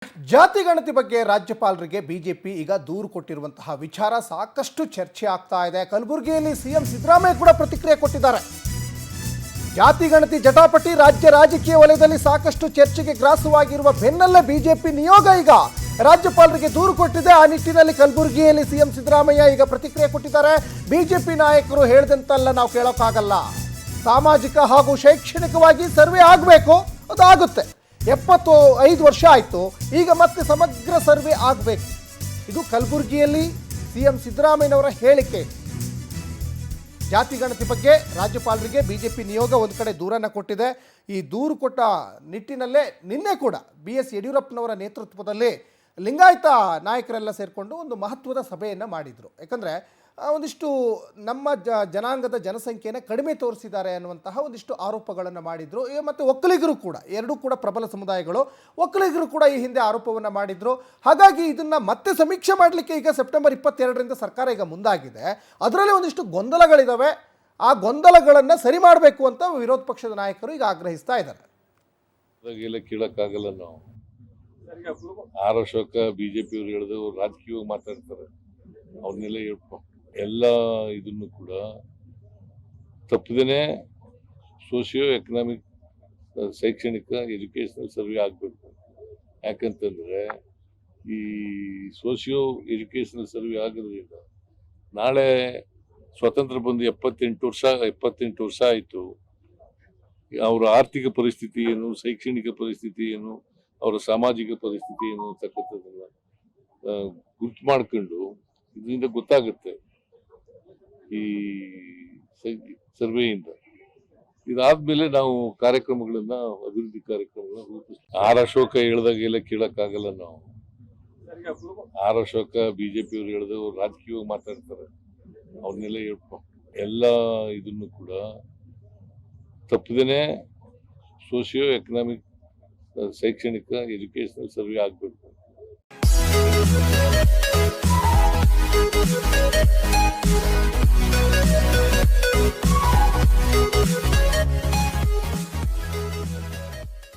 ಜಾತಿ ಗಣತಿ ಬಗ್ಗೆ ರಾಜ್ಯಪಾಲರಿಗೆ ಬಿಜೆಪಿ ಈಗ ದೂರು ಕೊಟ್ಟಿರುವಂತಹ ವಿಚಾರ ಸಾಕಷ್ಟು ಚರ್ಚೆ ಆಗ್ತಾ ಇದೆ. ಕಲಬುರಗಿಯಲ್ಲಿ ಸಿಎಂ ಸಿದ್ದರಾಮಯ್ಯ ಕೂಡ ಪ್ರತಿಕ್ರಿಯೆ ಕೊಟ್ಟಿದ್ದಾರೆ. ಜಾತಿ ಗಣತಿ ಜಟಾಪಟಿ ರಾಜ್ಯ ರಾಜಕೀಯ ವಲಯದಲ್ಲಿ ಸಾಕಷ್ಟು ಚರ್ಚೆಗೆ ಗ್ರಾಸವಾಗಿರುವ ಬೆನ್ನಲ್ಲೇ ಬಿಜೆಪಿ ನಿಯೋಗ ಈಗ ರಾಜ್ಯಪಾಲರಿಗೆ ದೂರು ಕೊಟ್ಟಿದೆ. ಆ ನಿಟ್ಟಿನಲ್ಲಿ ಕಲಬುರಗಿಯಲ್ಲಿ ಸಿಎಂ ಸಿದ್ದರಾಮಯ್ಯ ಈಗ ಪ್ರತಿಕ್ರಿಯೆ ಕೊಟ್ಟಿದ್ದಾರೆ. ಬಿಜೆಪಿ ನಾಯಕರು ಹೇಳಿದಂತಲ್ಲ ನಾವು ಕೇಳೋಕ್ಕಾಗಲ್ಲ. ಸಾಮಾಜಿಕ ಹಾಗೂ ಶೈಕ್ಷಣಿಕವಾಗಿ ಸರ್ವೆ ಆಗಬೇಕು, ಅದಾಗುತ್ತೆ. 75 ವರ್ಷ ಆಯಿತು, ಈಗ ಮತ್ತೆ ಸಮಗ್ರ ಸರ್ವೆ ಆಗಬೇಕು. ಇದು ಕಲಬುರಗಿಯಲ್ಲಿ ಸಿಎಂ ಸಿದ್ದರಾಮಯ್ಯನವರ ಹೇಳಿಕೆ. ಜಾತಿ ಗಣತಿ ಬಗ್ಗೆ ರಾಜ್ಯಪಾಲರಿಗೆ ಬಿಜೆಪಿ ನಿಯೋಗ ಒಂದು ಕಡೆ ದೂರನ್ನು ಕೊಟ್ಟಿದೆ. ಈ ದೂರು ಕೊಟ್ಟ ನಿಟ್ಟಿನಲ್ಲೇ ನಿನ್ನೆ ಕೂಡ BS ಯಡಿಯೂರಪ್ಪನವರ ನೇತೃತ್ವದಲ್ಲಿ ಲಿಂಗಾಯತ ನಾಯಕರೆಲ್ಲ ಸೇರಿಕೊಂಡು ಒಂದು ಮಹತ್ವದ ಸಭೆಯನ್ನು ಮಾಡಿದರು. ಯಾಕಂದರೆ ಒಂದಿಷ್ಟು ನಮ್ಮ ಜನಾಂಗದ ಜನಸಂಖ್ಯೆಯನ್ನು ಕಡಿಮೆ ತೋರಿಸಿದ್ದಾರೆ ಅನ್ನುವಂತಹ ಒಂದಿಷ್ಟು ಆರೋಪಗಳನ್ನು ಮಾಡಿದರು. ಮತ್ತು ಒಕ್ಕಲಿಗರು ಕೂಡ, ಎರಡೂ ಕೂಡ ಪ್ರಬಲ ಸಮುದಾಯಗಳು, ಒಕ್ಕಲಿಗರು ಕೂಡ ಈ ಹಿಂದೆ ಆರೋಪವನ್ನು ಮಾಡಿದರು. ಹಾಗಾಗಿ ಇದನ್ನು ಮತ್ತೆ ಸಮೀಕ್ಷೆ ಮಾಡಲಿಕ್ಕೆ ಈಗ ಸೆಪ್ಟೆಂಬರ್ 22ರಿಂದ ಸರ್ಕಾರ ಈಗ ಮುಂದಾಗಿದೆ. ಅದರಲ್ಲಿ ಒಂದಿಷ್ಟು ಗೊಂದಲಗಳಿದ್ದಾವೆ. ಆ ಗೊಂದಲಗಳನ್ನು ಸರಿ ಮಾಡಬೇಕು ಅಂತ ವಿರೋಧ ಪಕ್ಷದ ನಾಯಕರು ಈಗ ಆಗ್ರಹಿಸ್ತಾ ಇದ್ದಾರೆ. ಕೇಳಕ್ಕಾಗಲ್ಲ. ನಾವು ಅಶೋಕ ಬಿಜೆಪಿ ಅವರು ಹೇಳಿದ್ರು, ರಾಜಕೀಯವಾಗಿ ಮಾತಾಡ್ತಾರೆ, ಅವ್ರನ್ನೆಲ್ಲ ಹೇಳ್ಕೊಂಡು ಎಲ್ಲ ಇದನ್ನು ಕೂಡ ತಪ್ಪದೇನೆ ಸೋಷಿಯೋ ಎಕನಾಮಿಕ್ ಶೈಕ್ಷಣಿಕ ಎಜುಕೇಷನಲ್ ಸರ್ವೆ ಆಗಬೇಕು. ಯಾಕಂತಂದ್ರೆ ಈ ಸೋಷಿಯೋ ಎಜುಕೇಷನಲ್ ಸರ್ವೆ ಆಗೋದ್ರಿಂದ ನಾಳೆ ಸ್ವಾತಂತ್ರ್ಯ ಬಂದು 78 ವರ್ಷ ಆಯಿತು. ಅವರ ಆರ್ಥಿಕ ಪರಿಸ್ಥಿತಿ ಏನು, ಶೈಕ್ಷಣಿಕ ಪರಿಸ್ಥಿತಿ ಏನು, ಅವರ ಸಾಮಾಜಿಕ ಪರಿಸ್ಥಿತಿ ಏನು ಅಂತಕ್ಕಂಥದ್ದನ್ನ ಗುರ್ತು ಮಾಡ್ಕೊಂಡು ಇದರಿಂದ ಗೊತ್ತಾಗುತ್ತೆ ಈ ಸರ್ವೆಯಿಂದ. ಇದಾದ್ಮೇಲೆ ನಾವು ಕಾರ್ಯಕ್ರಮಗಳನ್ನ, ಅಭಿವೃದ್ಧಿ ಕಾರ್ಯಕ್ರಮಗಳನ್ನ ರೂಪಿಸ್ತೀವಿ. ಅಶೋಕ ಹೇಳ್ದಾಗೆಲ್ಲ ಕೇಳಕ್ಕಾಗಲ್ಲ. ನಾವು ಅಶೋಕ ಬಿಜೆಪಿ ಅವರು ಹೇಳಿದ್ರು, ರಾಜಕೀಯವಾಗಿ ಮಾತಾಡ್ತಾರೆ, ಅವ್ರನ್ನೆಲ್ಲ ಹೇಳ್ಕೊಂಡು ಎಲ್ಲ ಇದನ್ನು ಕೂಡ ತಪ್ಪದೇನೆ ಸೋಷಿಯೋ ಎಕನಾಮಿಕ್ ಶೈಕ್ಷಣಿಕ ಎಜುಕೇಷನಲ್ ಸರ್ವೆ ಆಗಬೇಕು.